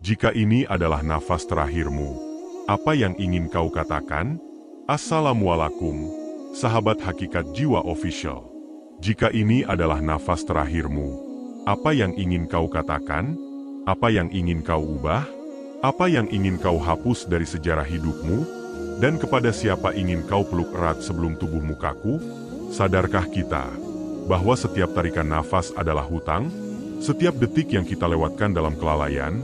Jika ini adalah nafas terakhirmu, apa yang ingin kau katakan? Assalamualaikum, sahabat Hakikat Jiwa Official. Jika ini adalah nafas terakhirmu, apa yang ingin kau katakan? Apa yang ingin kau ubah? Apa yang ingin kau hapus dari sejarah hidupmu? Dan kepada siapa ingin kau peluk erat sebelum tubuhmu kaku? Sadarkah kita bahwa setiap tarikan nafas adalah hutang? Setiap detik yang kita lewatkan dalam kelalaian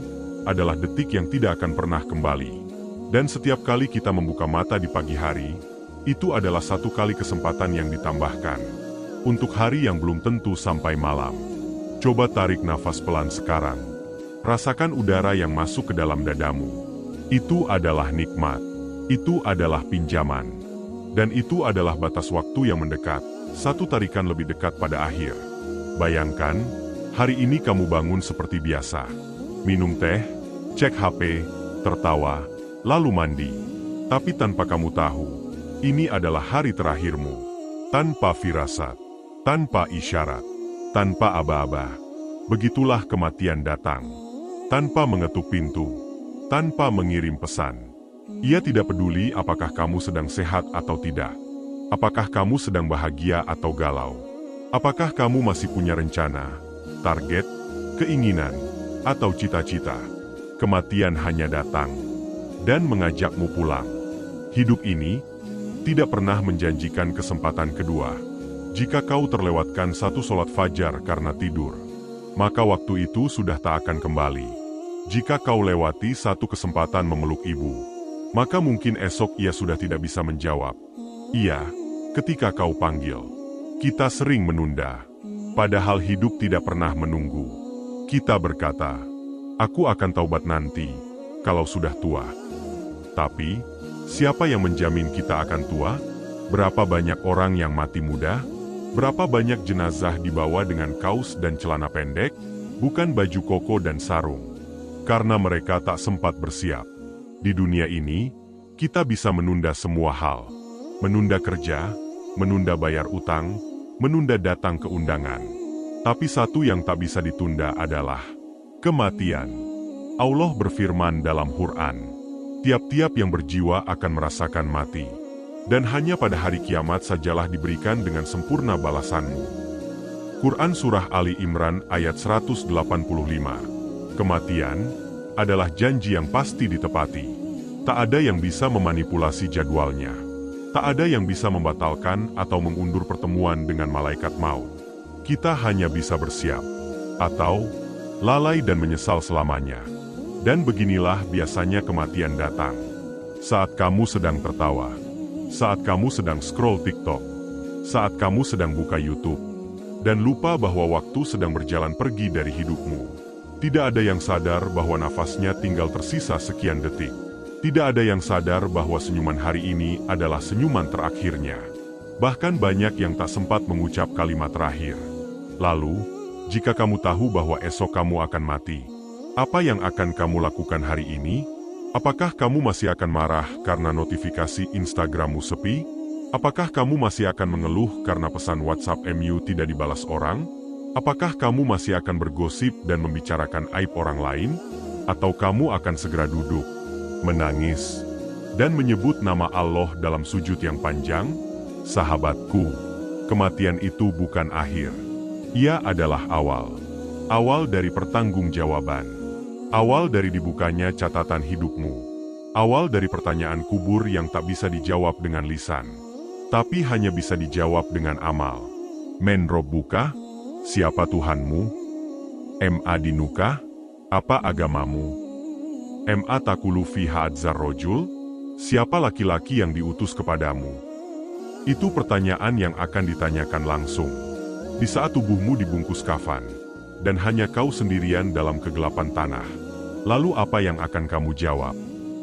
adalah detik yang tidak akan pernah kembali. Dan setiap kali kita membuka mata di pagi hari, itu adalah satu kali kesempatan yang ditambahkan untuk hari yang belum tentu sampai malam. Coba tarik nafas pelan sekarang. Rasakan udara yang masuk ke dalam dadamu. Itu adalah nikmat. Itu adalah pinjaman. Dan itu adalah batas waktu yang mendekat, satu tarikan lebih dekat pada akhir. Bayangkan, hari ini kamu bangun seperti biasa. Minum teh, cek HP, tertawa, lalu mandi. Tapi tanpa kamu tahu, ini adalah hari terakhirmu. Tanpa firasat, tanpa isyarat, tanpa aba-aba. Begitulah kematian datang. Tanpa mengetuk pintu, tanpa mengirim pesan. Ia tidak peduli apakah kamu sedang sehat atau tidak. Apakah kamu sedang bahagia atau galau. Apakah kamu masih punya rencana, target, keinginan, atau cita-cita. Kematian hanya datang dan mengajakmu pulang. Hidup ini tidak pernah menjanjikan kesempatan kedua. Jika kau terlewatkan satu sholat fajar karena tidur, maka waktu itu sudah tak akan kembali. Jika kau lewati satu kesempatan memeluk ibu, maka mungkin esok ia sudah tidak bisa menjawab. Iya, ketika kau panggil, kita sering menunda. Padahal hidup tidak pernah menunggu. Kita berkata, aku akan taubat nanti, kalau sudah tua. Tapi, siapa yang menjamin kita akan tua? Berapa banyak orang yang mati muda? Berapa banyak jenazah dibawa dengan kaos dan celana pendek, bukan baju koko dan sarung? Karena mereka tak sempat bersiap. Di dunia ini, kita bisa menunda semua hal. Menunda kerja, menunda bayar utang, menunda datang ke undangan. Tapi satu yang tak bisa ditunda adalah kematian. Allah berfirman dalam Quran, tiap-tiap yang berjiwa akan merasakan mati. Dan hanya pada hari kiamat sajalah diberikan dengan sempurna balasanmu. Quran Surah Ali Imran ayat 185. Kematian adalah janji yang pasti ditepati. Tak ada yang bisa memanipulasi jadwalnya. Tak ada yang bisa membatalkan atau mengundur pertemuan dengan malaikat maut. Kita hanya bisa bersiap, atau lalai dan menyesal selamanya. Dan beginilah biasanya kematian datang. Saat kamu sedang tertawa, saat kamu sedang scroll TikTok, saat kamu sedang buka YouTube, dan lupa bahwa waktu sedang berjalan pergi dari hidupmu. Tidak ada yang sadar bahwa nafasnya tinggal tersisa sekian detik. Tidak ada yang sadar bahwa senyuman hari ini adalah senyuman terakhirnya. Bahkan banyak yang tak sempat mengucap kalimat terakhir. Lalu, jika kamu tahu bahwa esok kamu akan mati, apa yang akan kamu lakukan hari ini? Apakah kamu masih akan marah karena notifikasi Instagrammu sepi? Apakah kamu masih akan mengeluh karena pesan WhatsApp MU tidak dibalas orang? Apakah kamu masih akan bergosip dan membicarakan aib orang lain? Atau kamu akan segera duduk, menangis, dan menyebut nama Allah dalam sujud yang panjang? Sahabatku, kematian itu bukan akhir. Ia adalah awal. Awal dari pertanggungjawaban. Awal dari dibukanya catatan hidupmu. Awal dari pertanyaan kubur yang tak bisa dijawab dengan lisan, tapi hanya bisa dijawab dengan amal. Men Robbuka? Siapa Tuhanmu? Ma dinuka? Apa agamamu? Ma takulu fi hadzar rojul? Siapa laki-laki yang diutus kepadamu? Itu pertanyaan yang akan ditanyakan langsung. Di saat tubuhmu dibungkus kafan, dan hanya kau sendirian dalam kegelapan tanah. Lalu apa yang akan kamu jawab?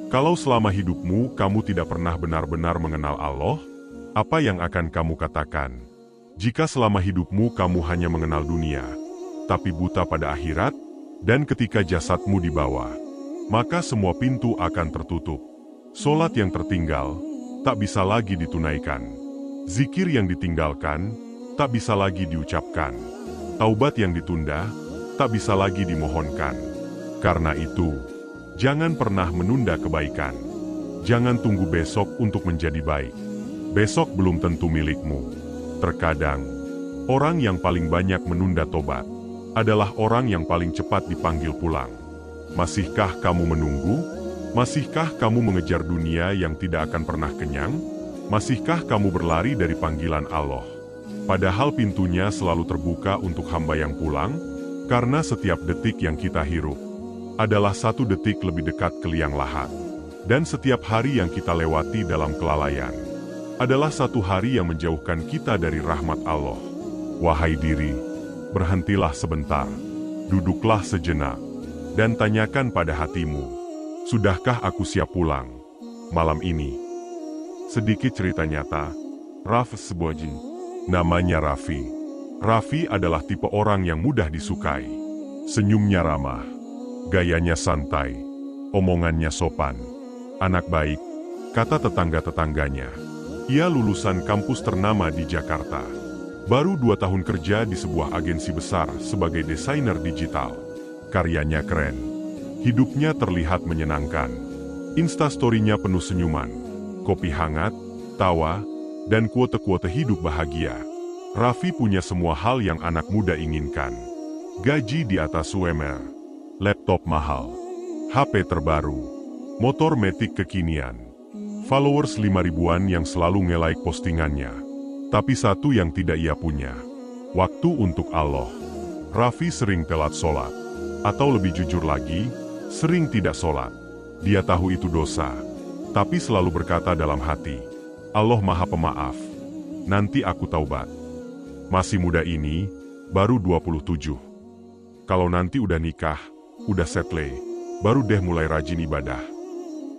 Kalau selama hidupmu kamu tidak pernah benar-benar mengenal Allah, apa yang akan kamu katakan? Jika selama hidupmu kamu hanya mengenal dunia, tapi buta pada akhirat, dan ketika jasadmu dibawa, maka semua pintu akan tertutup. Solat yang tertinggal, tak bisa lagi ditunaikan. Zikir yang ditinggalkan, tak bisa lagi diucapkan. Taubat yang ditunda, tak bisa lagi dimohonkan. Karena itu, Jangan pernah menunda kebaikan. Jangan tunggu besok untuk menjadi baik. Besok belum tentu milikmu. Terkadang, orang yang paling banyak menunda tobat adalah orang yang paling cepat dipanggil pulang. Masihkah kamu menunggu? Masihkah kamu mengejar dunia yang tidak akan pernah kenyang? Masihkah kamu berlari dari panggilan Allah? Padahal pintunya selalu terbuka untuk hamba yang pulang, karena setiap detik yang kita hirup adalah satu detik lebih dekat ke liang lahat. Dan setiap hari yang kita lewati dalam kelalaian adalah satu hari yang menjauhkan kita dari rahmat Allah. Wahai diri, berhentilah sebentar, duduklah sejenak, dan tanyakan pada hatimu, sudahkah aku siap pulang malam ini? Sedikit cerita nyata, Raf Seboji. Namanya Raffi. Raffi adalah tipe orang yang mudah disukai. Senyumnya ramah, gayanya santai, omongannya sopan. Anak baik, kata tetangga-tetangganya. Ia lulusan kampus ternama di Jakarta. Baru 2 tahun kerja di sebuah agensi besar sebagai desainer digital. Karyanya keren. Hidupnya terlihat menyenangkan. Instastory-nya penuh senyuman, kopi hangat, tawa, dan kuote-kuote hidup bahagia. Raffi punya semua hal yang anak muda inginkan. Gaji di atas UMR, laptop mahal, HP terbaru, motor metik kekinian, followers 5.000-an yang selalu nge-like postingannya. Tapi satu yang tidak ia punya, waktu untuk Allah. Raffi sering telat sholat, atau lebih jujur lagi, sering tidak sholat. Dia tahu itu dosa, tapi selalu berkata dalam hati, Allah Maha Pemaaf, nanti aku taubat. Masih muda ini, baru 27. Kalau nanti udah nikah, udah settle, baru deh mulai rajin ibadah.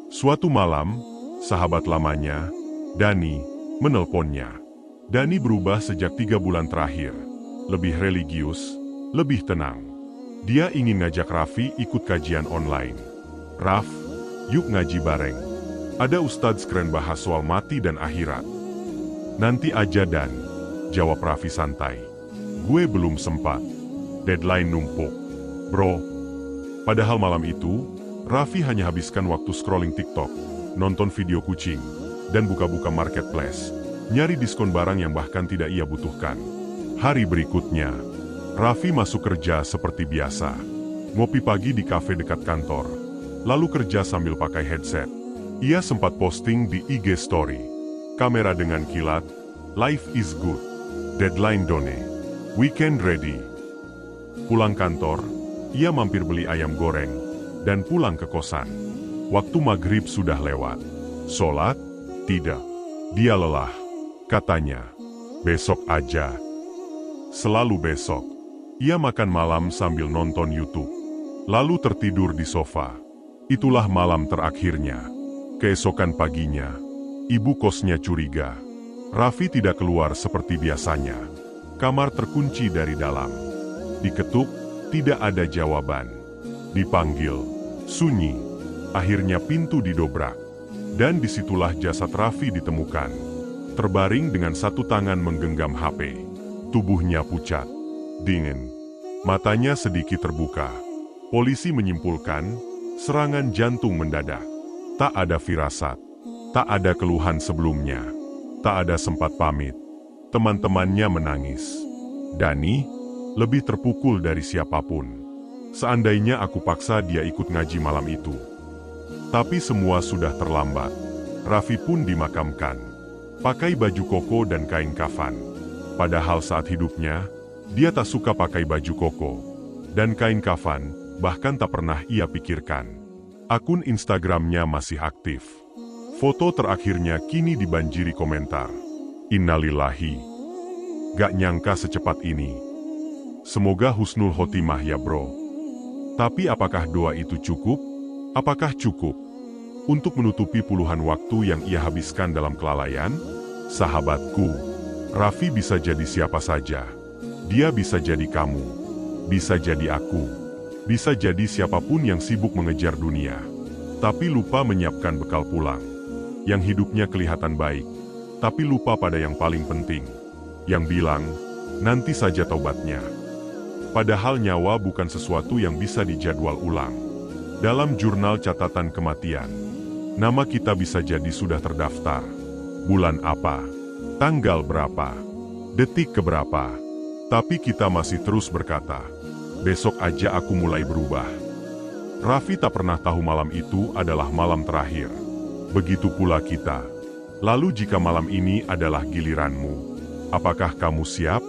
Suatu malam, sahabat lamanya, Dani, menelponnya. Dani berubah sejak 3 bulan terakhir. Lebih religius, lebih tenang. Dia ingin ngajak Raffi ikut kajian online. Raf, yuk ngaji bareng. Ada ustadz keren bahas soal mati dan akhirat. Nanti aja Dan, jawab Raffi santai. Gue belum sempat. Deadline numpuk. Bro. Padahal malam itu, Raffi hanya habiskan waktu scrolling TikTok, nonton video kucing, dan buka-buka marketplace, nyari diskon barang yang bahkan tidak ia butuhkan. Hari berikutnya, Raffi masuk kerja seperti biasa. Ngopi pagi di kafe dekat kantor, lalu kerja sambil pakai headset. Ia sempat posting di IG Story. Kamera dengan kilat, life is good, deadline done, weekend ready. Pulang kantor, ia mampir beli ayam goreng, dan pulang ke kosan. Waktu maghrib sudah lewat. Sholat? Tidak. Dia lelah. Katanya, besok aja. Selalu besok. Ia makan malam sambil nonton YouTube. Lalu tertidur di sofa. Itulah malam terakhirnya. Keesokan paginya, ibu kosnya curiga. Raffi tidak keluar seperti biasanya. Kamar terkunci dari dalam. Diketuk, tidak ada jawaban. Dipanggil, sunyi. Akhirnya pintu didobrak. Dan disitulah jasad Raffi ditemukan. Terbaring dengan satu tangan menggenggam HP. Tubuhnya pucat, dingin. Matanya sedikit terbuka. Polisi menyimpulkan, serangan jantung mendadak. Tak ada firasat, tak ada keluhan sebelumnya, tak ada sempat pamit. Teman-temannya menangis. Dani, lebih terpukul dari siapapun. Seandainya aku paksa dia ikut ngaji malam itu. Tapi semua sudah terlambat. Raffi pun dimakamkan. Pakai baju koko dan kain kafan. Padahal saat hidupnya, dia tak suka pakai baju koko dan kain kafan, bahkan tak pernah ia pikirkan. Akun Instagramnya masih aktif. Foto terakhirnya kini dibanjiri komentar. Innalillahi. Gak nyangka secepat ini. Semoga husnul khotimah ya bro. Tapi apakah doa itu cukup? Apakah cukup untuk menutupi puluhan waktu yang ia habiskan dalam kelalaian? Sahabatku, Raffi bisa jadi siapa saja. Dia bisa jadi kamu. Bisa jadi aku. Bisa jadi siapapun yang sibuk mengejar dunia, tapi lupa menyiapkan bekal pulang. Yang hidupnya kelihatan baik, tapi lupa pada yang paling penting. Yang bilang, nanti saja taubatnya. Padahal nyawa bukan sesuatu yang bisa dijadwal ulang. Dalam jurnal catatan kematian, nama kita bisa jadi sudah terdaftar. Bulan apa? Tanggal berapa? Detik keberapa? Tapi kita masih terus berkata, besok aja aku mulai berubah. Raffi tak pernah tahu malam itu adalah malam terakhir. Begitu pula kita. Lalu jika malam ini adalah giliranmu, apakah kamu siap?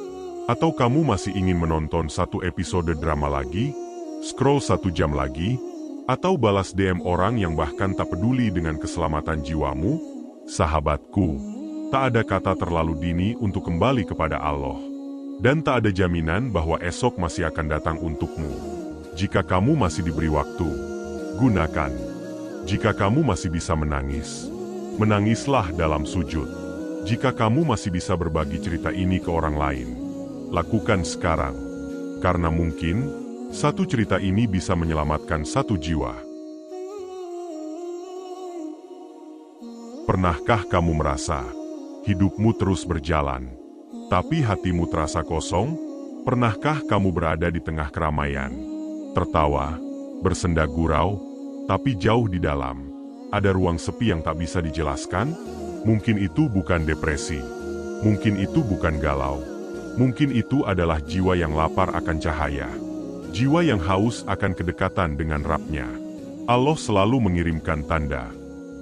Atau kamu masih ingin menonton satu episode drama lagi? Scroll 1 jam lagi? Atau balas DM orang yang bahkan tak peduli dengan keselamatan jiwamu? Sahabatku, tak ada kata terlalu dini untuk kembali kepada Allah. Dan tak ada jaminan bahwa esok masih akan datang untukmu. Jika kamu masih diberi waktu, gunakan. Jika kamu masih bisa menangis, menangislah dalam sujud. Jika kamu masih bisa berbagi cerita ini ke orang lain, lakukan sekarang. Karena mungkin, satu cerita ini bisa menyelamatkan satu jiwa. Pernahkah kamu merasa hidupmu terus berjalan, tapi hatimu terasa kosong? Pernahkah kamu berada di tengah keramaian, tertawa, bersenda gurau, tapi jauh di dalam ada ruang sepi yang tak bisa dijelaskan? Mungkin itu bukan depresi, mungkin itu bukan galau, mungkin itu adalah jiwa yang lapar akan cahaya, jiwa yang haus akan kedekatan dengan Rabb-Nya. Allah selalu mengirimkan tanda,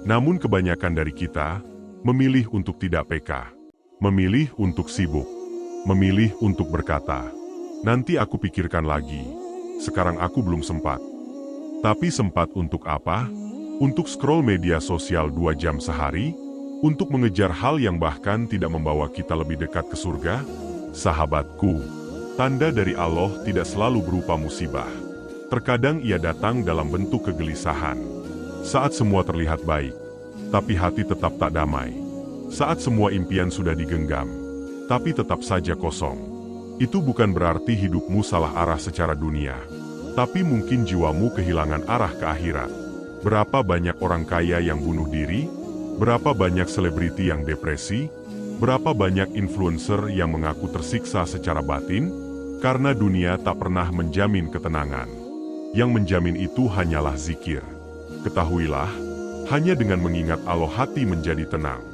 namun kebanyakan dari kita memilih untuk tidak peka. Memilih untuk sibuk, memilih untuk berkata, nanti aku pikirkan lagi, sekarang aku belum sempat. Tapi sempat untuk apa? Untuk scroll media sosial 2 jam sehari? Untuk mengejar hal yang bahkan tidak membawa kita lebih dekat ke surga? Sahabatku, tanda dari Allah tidak selalu berupa musibah. Terkadang ia datang dalam bentuk kegelisahan. Saat semua terlihat baik, tapi hati tetap tak damai. Saat semua impian sudah digenggam, tapi tetap saja kosong. Itu bukan berarti hidupmu salah arah secara dunia, tapi mungkin jiwamu kehilangan arah ke akhirat. Berapa banyak orang kaya yang bunuh diri? Berapa banyak selebriti yang depresi? Berapa banyak influencer yang mengaku tersiksa secara batin? Karena dunia tak pernah menjamin ketenangan. Yang menjamin itu hanyalah zikir. Ketahuilah, hanya dengan mengingat Allah hati menjadi tenang.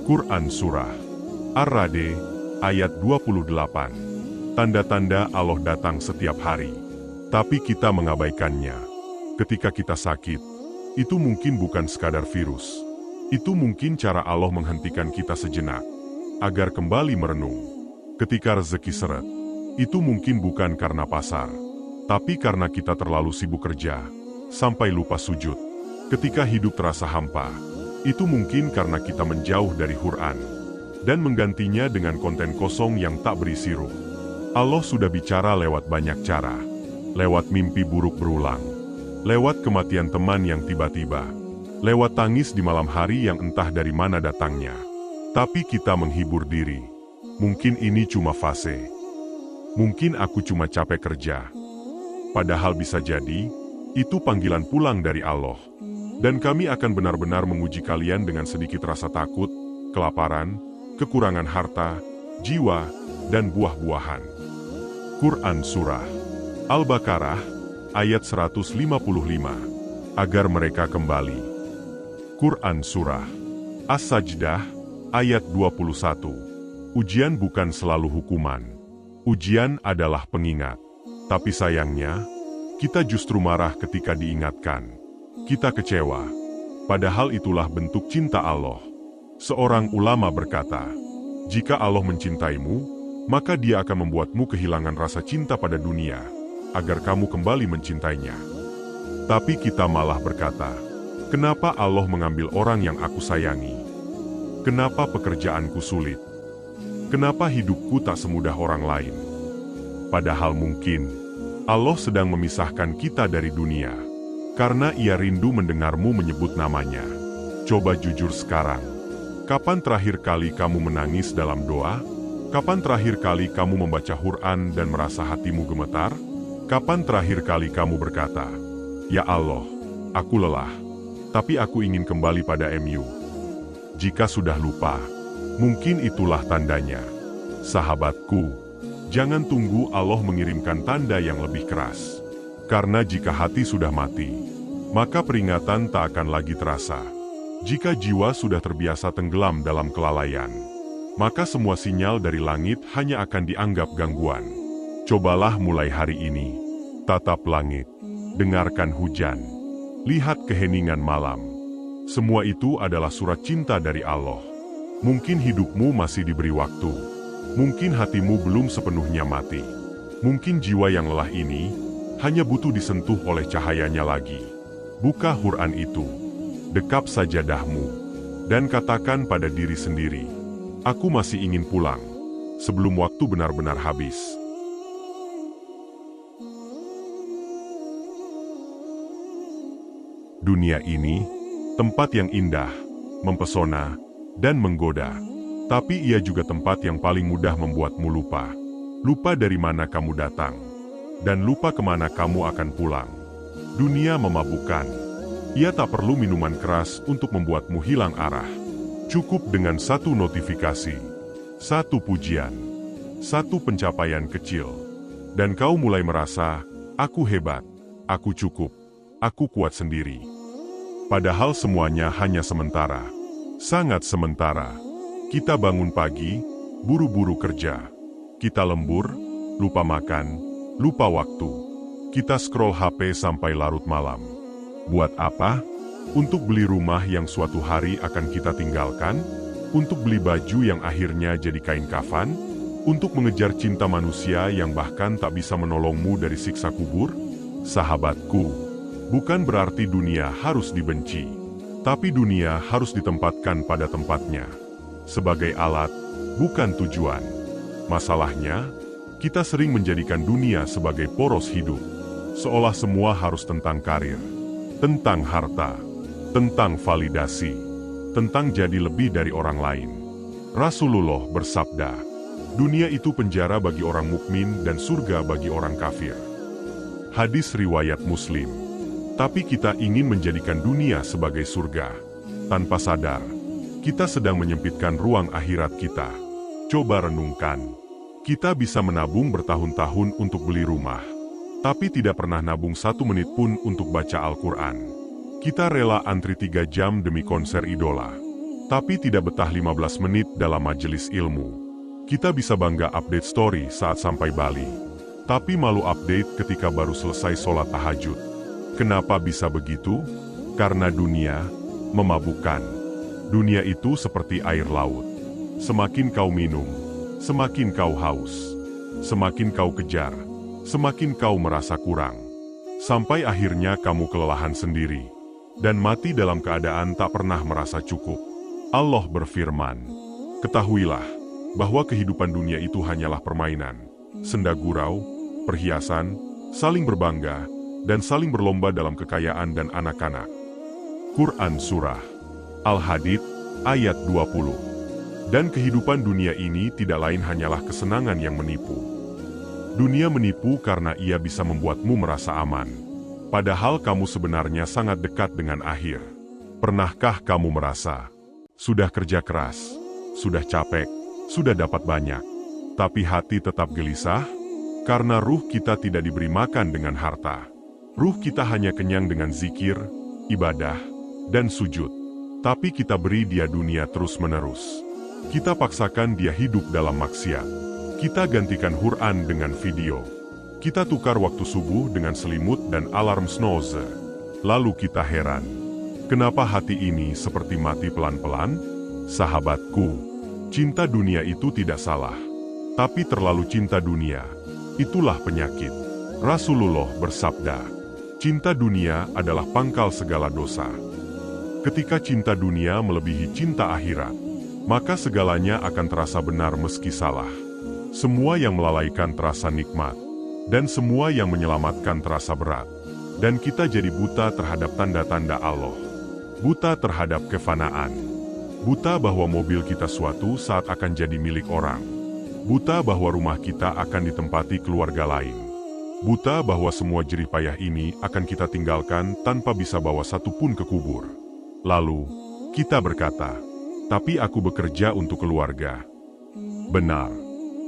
Quran Surah Ar-Ra'd ayat 28. Tanda-tanda Allah datang setiap hari, tapi kita mengabaikannya. Ketika kita sakit, itu mungkin bukan sekadar virus. Itu mungkin cara Allah menghentikan kita sejenak, agar kembali merenung. Ketika rezeki seret, itu mungkin bukan karena pasar, tapi karena kita terlalu sibuk kerja, sampai lupa sujud. Ketika hidup terasa hampa, itu mungkin karena kita menjauh dari Quran, dan menggantinya dengan konten kosong yang tak berisi ruh. Allah sudah bicara lewat banyak cara, lewat mimpi buruk berulang, lewat kematian teman yang tiba-tiba, lewat tangis di malam hari yang entah dari mana datangnya. Tapi kita menghibur diri, mungkin ini cuma fase, mungkin aku cuma capek kerja. Padahal bisa jadi, itu panggilan pulang dari Allah. Dan kami akan benar-benar menguji kalian dengan sedikit rasa takut, kelaparan, kekurangan harta, jiwa, dan buah-buahan. Quran Surah Al-Baqarah ayat 155. Agar mereka kembali. Quran Surah As-Sajdah ayat 21. Ujian bukan selalu hukuman. Ujian adalah pengingat. Tapi sayangnya, kita justru marah ketika diingatkan. Kita kecewa, padahal itulah bentuk cinta Allah. Seorang ulama berkata, jika Allah mencintaimu, maka Dia akan membuatmu kehilangan rasa cinta pada dunia, agar kamu kembali mencintainya. Tapi kita malah berkata, kenapa Allah mengambil orang yang aku sayangi? Kenapa pekerjaanku sulit? Kenapa hidupku tak semudah orang lain? Padahal mungkin, Allah sedang memisahkan kita dari dunia. Karena Ia rindu mendengarmu menyebut namanya. Coba jujur sekarang. Kapan terakhir kali kamu menangis dalam doa? Kapan terakhir kali kamu membaca Quran dan merasa hatimu gemetar? Kapan terakhir kali kamu berkata, ya Allah, aku lelah, tapi aku ingin kembali pada MU. Jika sudah lupa, mungkin itulah tandanya. Sahabatku, jangan tunggu Allah mengirimkan tanda yang lebih keras. Karena jika hati sudah mati, maka peringatan tak akan lagi terasa. Jika jiwa sudah terbiasa tenggelam dalam kelalaian, maka semua sinyal dari langit hanya akan dianggap gangguan. Cobalah mulai hari ini, tatap langit, dengarkan hujan, lihat keheningan malam. Semua itu adalah surat cinta dari Allah. Mungkin hidupmu masih diberi waktu, mungkin hatimu belum sepenuhnya mati. Mungkin jiwa yang lelah ini hanya butuh disentuh oleh cahayanya lagi. Buka Quran itu, dekap sajadahmu, dan katakan pada diri sendiri, aku masih ingin pulang, sebelum waktu benar-benar habis. Dunia ini, tempat yang indah, mempesona, dan menggoda. Tapi ia juga tempat yang paling mudah membuatmu lupa. Lupa dari mana kamu datang. Dan lupa kemana kamu akan pulang. Dunia memabukkan. Ia tak perlu minuman keras untuk membuatmu hilang arah. Cukup dengan satu notifikasi, satu pujian, satu pencapaian kecil. Dan kau mulai merasa, aku hebat, aku cukup, aku kuat sendiri. Padahal semuanya hanya sementara. Sangat sementara. Kita bangun pagi, buru-buru kerja. Kita lembur, lupa makan, lupa waktu. Kita scroll HP sampai larut malam. Buat apa? Untuk beli rumah yang suatu hari akan kita tinggalkan? Untuk beli baju yang akhirnya jadi kain kafan? Untuk mengejar cinta manusia yang bahkan tak bisa menolongmu dari siksa kubur? Sahabatku, bukan berarti dunia harus dibenci. Tapi dunia harus ditempatkan pada tempatnya. Sebagai alat, bukan tujuan. Masalahnya, kita sering menjadikan dunia sebagai poros hidup. Seolah semua harus tentang karir, tentang harta, tentang validasi, tentang jadi lebih dari orang lain. Rasulullah bersabda, dunia itu penjara bagi orang mukmin dan surga bagi orang kafir. Hadis riwayat Muslim. Tapi kita ingin menjadikan dunia sebagai surga. Tanpa sadar, kita sedang menyempitkan ruang akhirat kita. Coba renungkan. Kita bisa menabung bertahun-tahun untuk beli rumah, tapi tidak pernah nabung 1 menit pun untuk baca Al-Quran. Kita rela antri 3 jam demi konser idola, tapi tidak betah 15 menit dalam majelis ilmu. Kita bisa bangga update story saat sampai Bali, tapi malu update ketika baru selesai sholat tahajud. Kenapa bisa begitu? Karena dunia memabukkan. Dunia itu seperti air laut. Semakin kau minum, semakin kau haus, semakin kau kejar, semakin kau merasa kurang. Sampai akhirnya kamu kelelahan sendiri, dan mati dalam keadaan tak pernah merasa cukup. Allah berfirman, ketahuilah, bahwa kehidupan dunia itu hanyalah permainan, senda gurau, perhiasan, saling berbangga, dan saling berlomba dalam kekayaan dan anak-anak. Quran Surah Al-Hadid, ayat 20. Dan kehidupan dunia ini tidak lain hanyalah kesenangan yang menipu. Dunia menipu karena ia bisa membuatmu merasa aman. Padahal kamu sebenarnya sangat dekat dengan akhir. Pernahkah kamu merasa, sudah kerja keras, sudah capek, sudah dapat banyak, tapi hati tetap gelisah? Karena ruh kita tidak diberi makan dengan harta. Ruh kita hanya kenyang dengan zikir, ibadah, dan sujud. Tapi kita beri dia dunia terus-menerus. Kita paksakan dia hidup dalam maksiat. Kita gantikan Quran dengan video. Kita tukar waktu subuh dengan selimut dan alarm snooze. Lalu kita heran, kenapa hati ini seperti mati pelan-pelan? Sahabatku, cinta dunia itu tidak salah. Tapi terlalu cinta dunia, itulah penyakit. Rasulullah bersabda, cinta dunia adalah pangkal segala dosa. Ketika cinta dunia melebihi cinta akhirat, maka segalanya akan terasa benar meski salah. Semua yang melalaikan terasa nikmat, dan semua yang menyelamatkan terasa berat. Dan kita jadi buta terhadap tanda-tanda Allah. Buta terhadap kefanaan. Buta bahwa mobil kita suatu saat akan jadi milik orang. Buta bahwa rumah kita akan ditempati keluarga lain. Buta bahwa semua jerih payah ini akan kita tinggalkan tanpa bisa bawa satu pun ke kubur. Lalu, kita berkata, tapi aku bekerja untuk keluarga. Benar.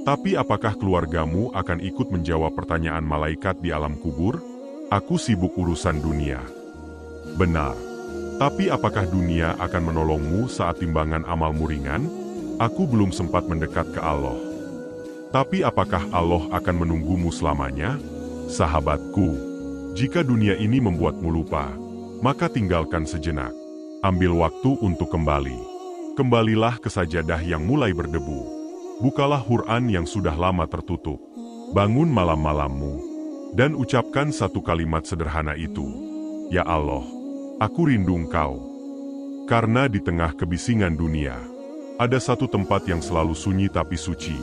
Tapi apakah keluargamu akan ikut menjawab pertanyaan malaikat di alam kubur? Aku sibuk urusan dunia. Benar. Tapi apakah dunia akan menolongmu saat timbangan amalmu ringan? Aku belum sempat mendekat ke Allah. Tapi apakah Allah akan menunggumu selamanya? Sahabatku, jika dunia ini membuatmu lupa, maka tinggalkan sejenak. Ambil waktu untuk kembali. Kembalilah ke sajadah yang mulai berdebu. Bukalah Quran yang sudah lama tertutup. Bangun malam-malammu dan ucapkan satu kalimat sederhana itu. Ya Allah, aku rindu Engkau. Karena di tengah kebisingan dunia, ada satu tempat yang selalu sunyi tapi suci.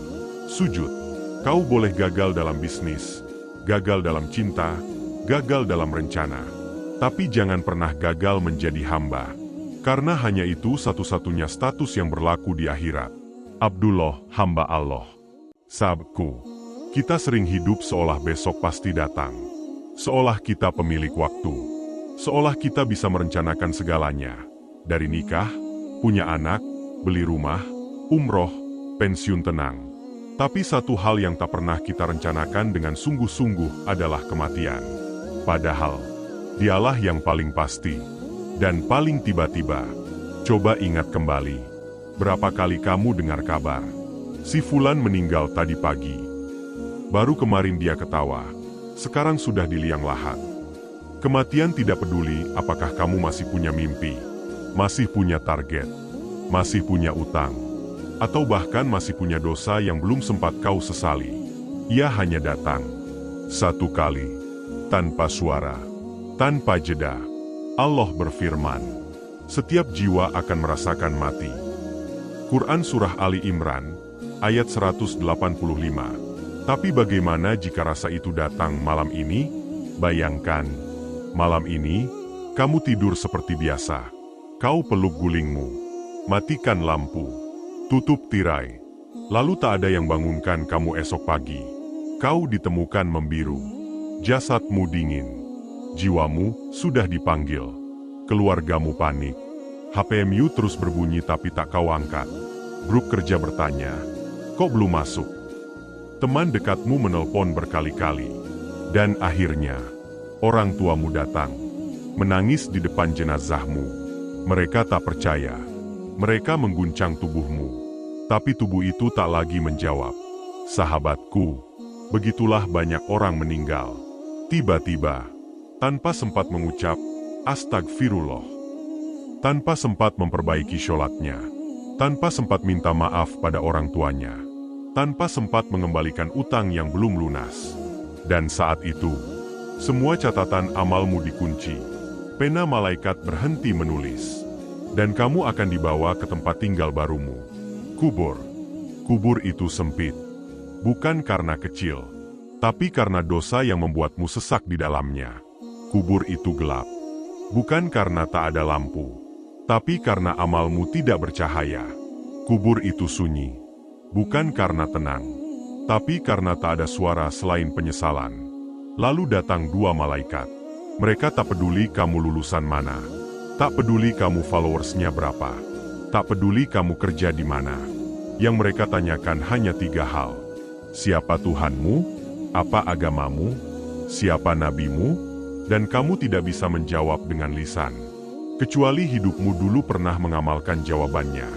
Sujud. Kau boleh gagal dalam bisnis, gagal dalam cinta, gagal dalam rencana. Tapi jangan pernah gagal menjadi hamba. Karena hanya itu satu-satunya status yang berlaku di akhirat. Abdullah, hamba Allah. Sahabatku, kita sering hidup seolah besok pasti datang. Seolah kita pemilik waktu. Seolah kita bisa merencanakan segalanya. Dari nikah, punya anak, beli rumah, umroh, pensiun tenang. Tapi satu hal yang tak pernah kita rencanakan dengan sungguh-sungguh adalah kematian. Padahal, dialah yang paling pasti dan paling tiba-tiba. Coba ingat kembali, berapa kali kamu dengar kabar, si Fulan meninggal tadi pagi. Baru kemarin dia ketawa, sekarang sudah di liang lahat. Kematian tidak peduli apakah kamu masih punya mimpi, masih punya target, masih punya utang, atau bahkan masih punya dosa yang belum sempat kau sesali. Ia hanya datang satu kali, tanpa suara, tanpa jeda. Allah berfirman, setiap jiwa akan merasakan mati. Quran Surah Ali Imran, ayat 185. Tapi bagaimana jika rasa itu datang malam ini? Bayangkan, malam ini, kamu tidur seperti biasa. Kau peluk gulingmu, matikan lampu, tutup tirai. Lalu tak ada yang bangunkan kamu esok pagi. Kau ditemukan membiru, jasadmu dingin. Jiwamu sudah dipanggil. Keluargamu panik. HPMU terus berbunyi tapi tak kau angkat. Grup kerja bertanya, kok belum masuk? Teman dekatmu menelpon berkali-kali. Dan akhirnya, orang tuamu datang, menangis di depan jenazahmu. Mereka tak percaya. Mereka mengguncang tubuhmu. Tapi tubuh itu tak lagi menjawab. Sahabatku, begitulah banyak orang meninggal. Tiba-tiba, tanpa sempat mengucap, astagfirullah. Tanpa sempat memperbaiki sholatnya. Tanpa sempat minta maaf pada orang tuanya. Tanpa sempat mengembalikan utang yang belum lunas. Dan saat itu, semua catatan amalmu dikunci. Pena malaikat berhenti menulis. Dan kamu akan dibawa ke tempat tinggal barumu. Kubur. Kubur itu sempit. Bukan karena kecil, tapi karena dosa yang membuatmu sesak di dalamnya. Kubur itu gelap. Bukan karena tak ada lampu, tapi karena amalmu tidak bercahaya. Kubur itu sunyi. Bukan karena tenang, tapi karena tak ada suara selain penyesalan. Lalu datang dua malaikat. Mereka tak peduli kamu lulusan mana. Tak peduli kamu followersnya berapa. Tak peduli kamu kerja di mana. Yang mereka tanyakan hanya tiga hal. Siapa Tuhanmu? Apa agamamu? Siapa nabimu? Dan kamu tidak bisa menjawab dengan lisan. Kecuali hidupmu dulu pernah mengamalkan jawabannya.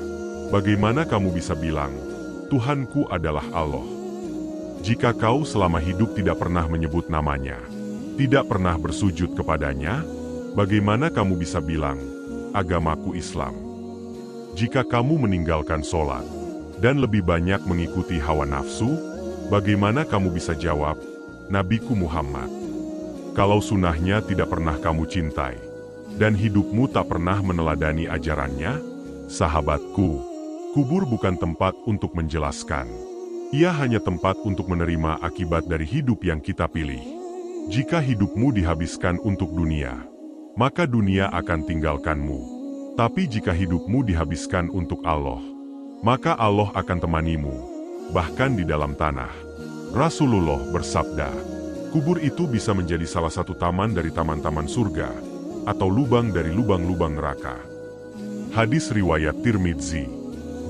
Bagaimana kamu bisa bilang, Tuhanku adalah Allah? Jika kau selama hidup tidak pernah menyebut namanya, tidak pernah bersujud kepadanya, bagaimana kamu bisa bilang, agamaku Islam? Jika kamu meninggalkan sholat, dan lebih banyak mengikuti hawa nafsu, bagaimana kamu bisa jawab, Nabiku Muhammad? Kalau sunnahnya tidak pernah kamu cintai, dan hidupmu tak pernah meneladani ajarannya, sahabatku, kubur bukan tempat untuk menjelaskan. Ia hanya tempat untuk menerima akibat dari hidup yang kita pilih. Jika hidupmu dihabiskan untuk dunia, maka dunia akan tinggalkanmu. Tapi jika hidupmu dihabiskan untuk Allah, maka Allah akan temanimu, bahkan di dalam tanah. Rasulullah bersabda, kubur itu bisa menjadi salah satu taman dari taman-taman surga, atau lubang dari lubang-lubang neraka. Hadis riwayat Tirmidzi.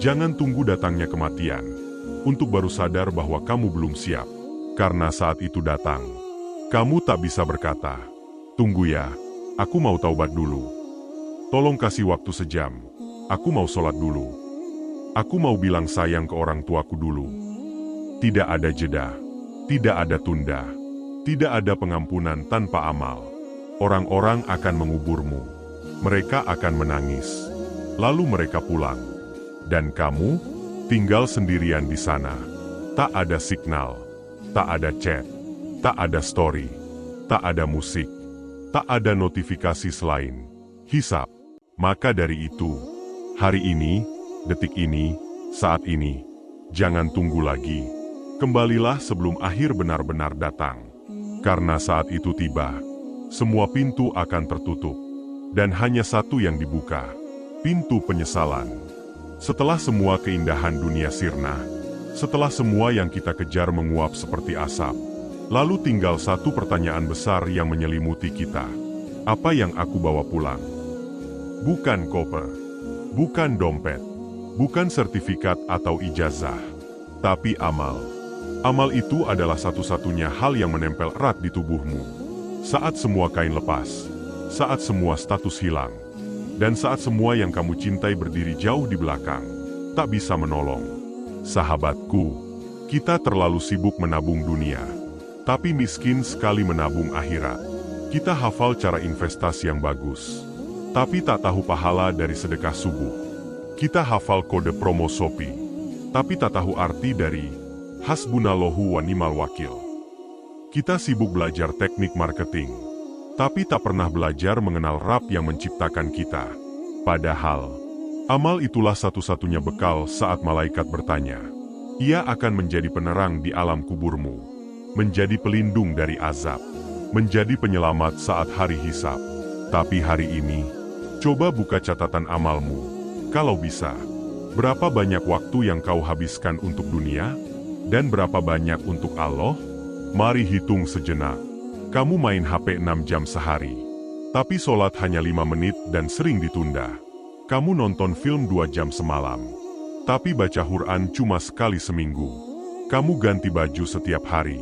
Jangan tunggu datangnya kematian, untuk baru sadar bahwa kamu belum siap. Karena saat itu datang, Kamu tak bisa berkata, "Tunggu ya, aku mau taubat dulu. Tolong kasih waktu sejam, aku mau sholat dulu. Aku mau bilang sayang ke orang tuaku dulu." Tidak ada jeda, tidak ada tunda, tidak ada pengampunan tanpa amal. Orang-orang akan menguburmu, mereka akan menangis, lalu mereka pulang. Dan kamu tinggal sendirian di sana. Tak ada signal, tak ada chat, tak ada story, tak ada musik, tak ada notifikasi selain hisab. Maka dari itu, hari ini, detik ini, saat ini, jangan tunggu lagi. Kembalilah sebelum akhir benar-benar datang. Karena saat itu tiba, semua pintu akan tertutup. Dan hanya satu yang dibuka, pintu penyesalan. Setelah semua keindahan dunia sirna, setelah semua yang kita kejar menguap seperti asap, lalu tinggal satu pertanyaan besar yang menyelimuti kita. Apa yang aku bawa pulang? Bukan koper, bukan dompet, bukan sertifikat atau ijazah, tapi amal. Amal itu adalah satu-satunya hal yang menempel erat di tubuhmu. Saat semua kain lepas, saat semua status hilang, dan saat semua yang kamu cintai berdiri jauh di belakang, tak bisa menolong. Sahabatku, kita terlalu sibuk menabung dunia, tapi miskin sekali menabung akhirat. Kita hafal cara investasi yang bagus, tapi tak tahu pahala dari sedekah subuh. Kita hafal kode promo Shopee, tapi tak tahu arti dari hasbunallahu wa ni'mal wakil. Kita sibuk belajar teknik marketing, tapi tak pernah belajar mengenal Rabb yang menciptakan kita. Padahal, amal itulah satu-satunya bekal saat malaikat bertanya. Ia akan menjadi penerang di alam kuburmu, menjadi pelindung dari azab, menjadi penyelamat saat hari hisab. Tapi hari ini, coba buka catatan amalmu. Kalau bisa, berapa banyak waktu yang kau habiskan untuk dunia? Dan berapa banyak untuk Allah? Mari hitung sejenak. Kamu main HP 6 jam sehari, tapi sholat hanya 5 menit dan sering ditunda. Kamu nonton film 2 jam semalam, tapi baca Quran cuma sekali seminggu. Kamu ganti baju setiap hari,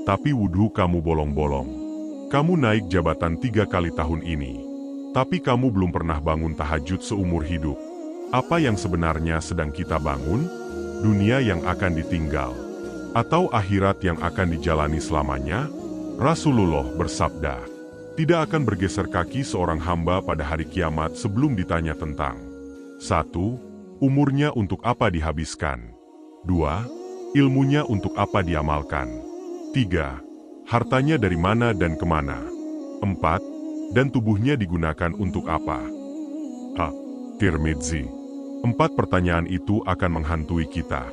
tapi wudhu kamu bolong-bolong. Kamu naik jabatan 3 kali tahun ini, tapi kamu belum pernah bangun tahajud seumur hidup. Apa yang sebenarnya sedang kita bangun? Dunia yang akan ditinggal, atau akhirat yang akan dijalani selamanya? Rasulullah bersabda, tidak akan bergeser kaki seorang hamba pada hari kiamat sebelum ditanya tentang 1. Umurnya untuk apa dihabiskan. 2. Ilmunya untuk apa diamalkan. 3. Hartanya dari mana dan kemana. 4. Dan tubuhnya digunakan untuk apa. Tirmidzi. 4 pertanyaan itu akan menghantui kita.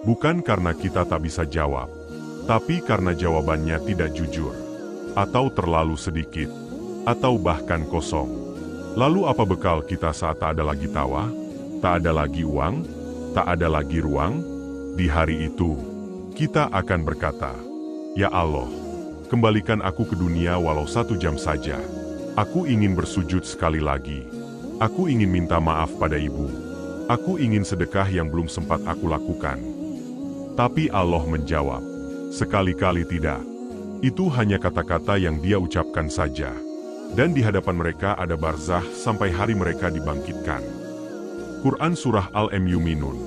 Bukan karena kita tak bisa jawab, tapi karena jawabannya tidak jujur, atau terlalu sedikit, atau bahkan kosong. Lalu apa bekal kita saat tak ada lagi tawa, tak ada lagi uang, tak ada lagi ruang? Di hari itu, kita akan berkata, "Ya Allah, kembalikan aku ke dunia walau 1 jam saja. Aku ingin bersujud sekali lagi. Aku ingin minta maaf pada ibu. Aku ingin sedekah yang belum sempat aku lakukan." Tapi Allah menjawab, "Sekali-kali tidak." Itu hanya kata-kata yang dia ucapkan saja. Dan di hadapan mereka ada barzah sampai hari mereka dibangkitkan. Quran Surah Al-Mu'minun,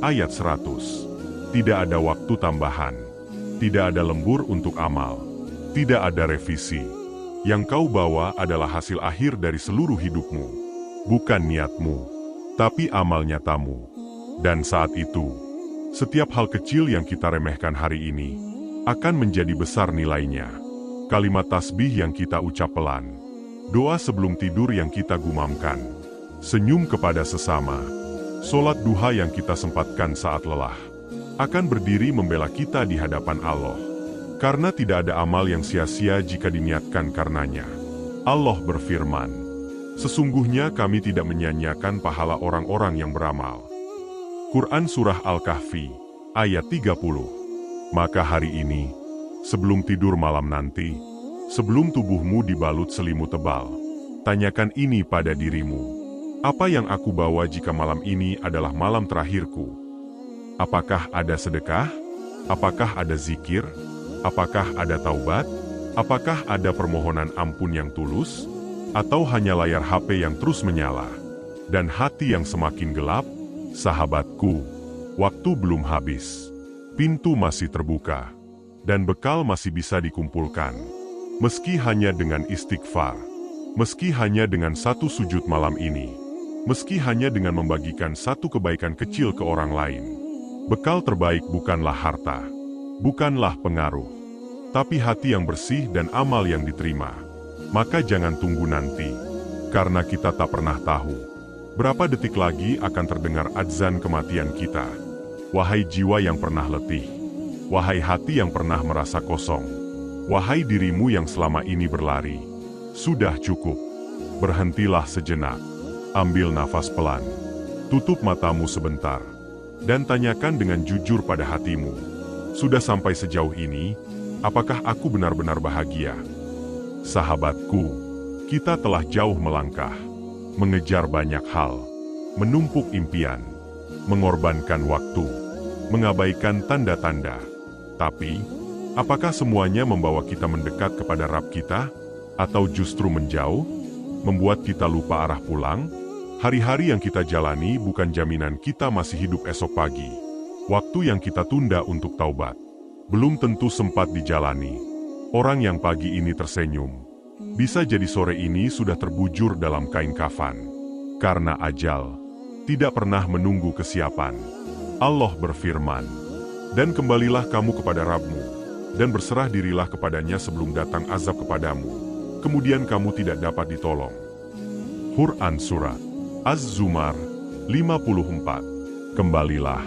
ayat 100. Tidak ada waktu tambahan. Tidak ada lembur untuk amal. Tidak ada revisi. Yang kau bawa adalah hasil akhir dari seluruh hidupmu. Bukan niatmu, tapi amal nyatamu. Dan saat itu, setiap hal kecil yang kita remehkan hari ini akan menjadi besar nilainya. Kalimat tasbih yang kita ucap pelan, doa sebelum tidur yang kita gumamkan, senyum kepada sesama, solat duha yang kita sempatkan saat lelah, akan berdiri membela kita di hadapan Allah. Karena tidak ada amal yang sia-sia jika diniatkan karenanya. Allah berfirman, "Sesungguhnya kami tidak menyia-nyiakan pahala orang-orang yang beramal." Quran Surah Al-Kahfi, ayat 30. Maka hari ini, sebelum tidur malam nanti, sebelum tubuhmu dibalut selimut tebal, tanyakan ini pada dirimu. Apa yang aku bawa jika malam ini adalah malam terakhirku? Apakah ada sedekah? Apakah ada zikir? Apakah ada taubat? Apakah ada permohonan ampun yang tulus? Atau hanya layar HP yang terus menyala? Dan hati yang semakin gelap? Sahabatku, waktu belum habis. Pintu masih terbuka. Dan bekal masih bisa dikumpulkan. Meski hanya dengan istighfar. Meski hanya dengan satu sujud malam ini. Meski hanya dengan membagikan satu kebaikan kecil ke orang lain. Bekal terbaik bukanlah harta. Bukanlah pengaruh. Tapi hati yang bersih dan amal yang diterima. Maka jangan tunggu nanti. Karena kita tak pernah tahu berapa detik lagi akan terdengar adzan kematian kita. Wahai jiwa yang pernah letih. Wahai hati yang pernah merasa kosong. Wahai dirimu yang selama ini berlari. Sudah cukup. Berhentilah sejenak. Ambil nafas pelan. Tutup matamu sebentar. Dan tanyakan dengan jujur pada hatimu. Sudah sampai sejauh ini, apakah aku benar-benar bahagia? Sahabatku, kita telah jauh melangkah. Mengejar banyak hal, menumpuk impian, mengorbankan waktu, mengabaikan tanda-tanda. Tapi, apakah semuanya membawa kita mendekat kepada Rabb kita? Atau justru menjauh? Membuat kita lupa arah pulang? Hari-hari yang kita jalani bukan jaminan kita masih hidup esok pagi. Waktu yang kita tunda untuk taubat, belum tentu sempat dijalani. Orang yang pagi ini tersenyum, bisa jadi sore ini sudah terbujur dalam kain kafan. Karena ajal tidak pernah menunggu kesiapan. Allah berfirman, dan kembalilah kamu kepada Rabb-mu, dan berserah dirilah kepadanya sebelum datang azab kepadamu. Kemudian kamu tidak dapat ditolong. Quran Surat Az-Zumar 54. Kembalilah,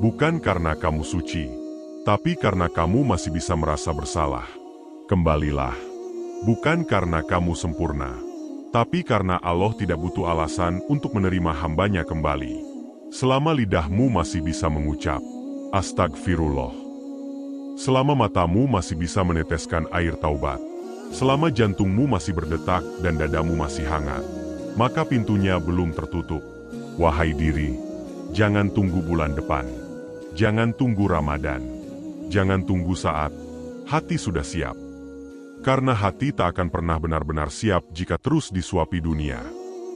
bukan karena kamu suci, tapi karena kamu masih bisa merasa bersalah. Kembalilah. Bukan karena kamu sempurna, tapi karena Allah tidak butuh alasan untuk menerima hambanya kembali. Selama lidahmu masih bisa mengucap, Astagfirullah. Selama matamu masih bisa meneteskan air taubat. Selama jantungmu masih berdetak dan dadamu masih hangat, maka pintunya belum tertutup. Wahai diri, jangan tunggu bulan depan. Jangan tunggu Ramadan. Jangan tunggu saat hati sudah siap. Karena hati tak akan pernah benar-benar siap jika terus disuapi dunia.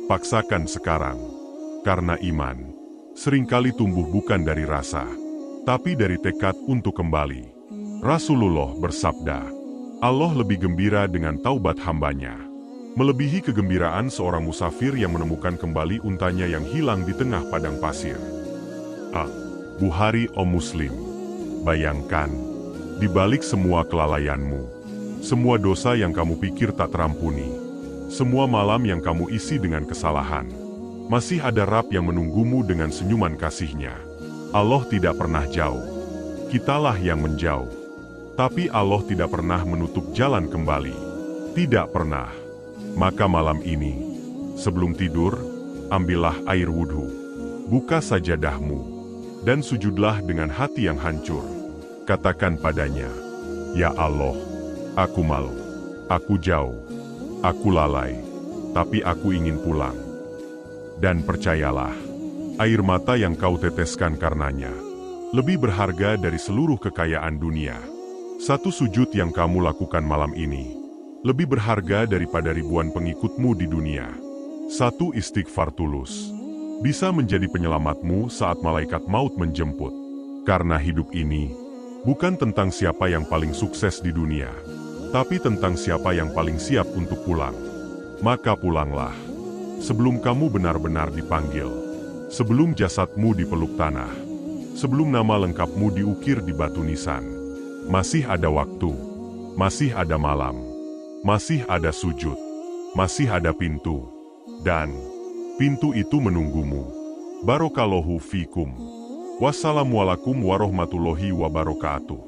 Paksakan sekarang. Karena iman seringkali tumbuh bukan dari rasa, tapi dari tekad untuk kembali. Rasulullah bersabda, Allah lebih gembira dengan taubat hambanya, melebihi kegembiraan seorang musafir yang menemukan kembali untanya yang hilang di tengah padang pasir. Bukhari Muslim. Bayangkan, di balik semua kelalaianmu, semua dosa yang kamu pikir tak terampuni, semua malam yang kamu isi dengan kesalahan, masih ada Rabb yang menunggumu dengan senyuman kasih-Nya. Allah tidak pernah jauh, kitalah yang menjauh. Tapi Allah tidak pernah menutup jalan kembali. Tidak pernah. Maka malam ini, sebelum tidur, ambillah air wudhu, buka sajadahmu, dan sujudlah dengan hati yang hancur. Katakan padanya, Ya Allah, aku malu, aku jauh, aku lalai, tapi aku ingin pulang. Dan percayalah, air mata yang kau teteskan karenanya lebih berharga dari seluruh kekayaan dunia. Satu sujud yang kamu lakukan malam ini lebih berharga daripada ribuan pengikutmu di dunia. Satu istighfar tulus bisa menjadi penyelamatmu saat malaikat maut menjemput. Karena hidup ini bukan tentang siapa yang paling sukses di dunia, tapi tentang siapa yang paling siap untuk pulang. Maka pulanglah, sebelum kamu benar-benar dipanggil, sebelum jasadmu dipeluk tanah, sebelum nama lengkapmu diukir di batu nisan. Masih ada waktu, masih ada malam, masih ada sujud, masih ada pintu, dan pintu itu menunggumu. Barakallahu fikum. Wassalamualaikum warahmatullahi wabarakatuh.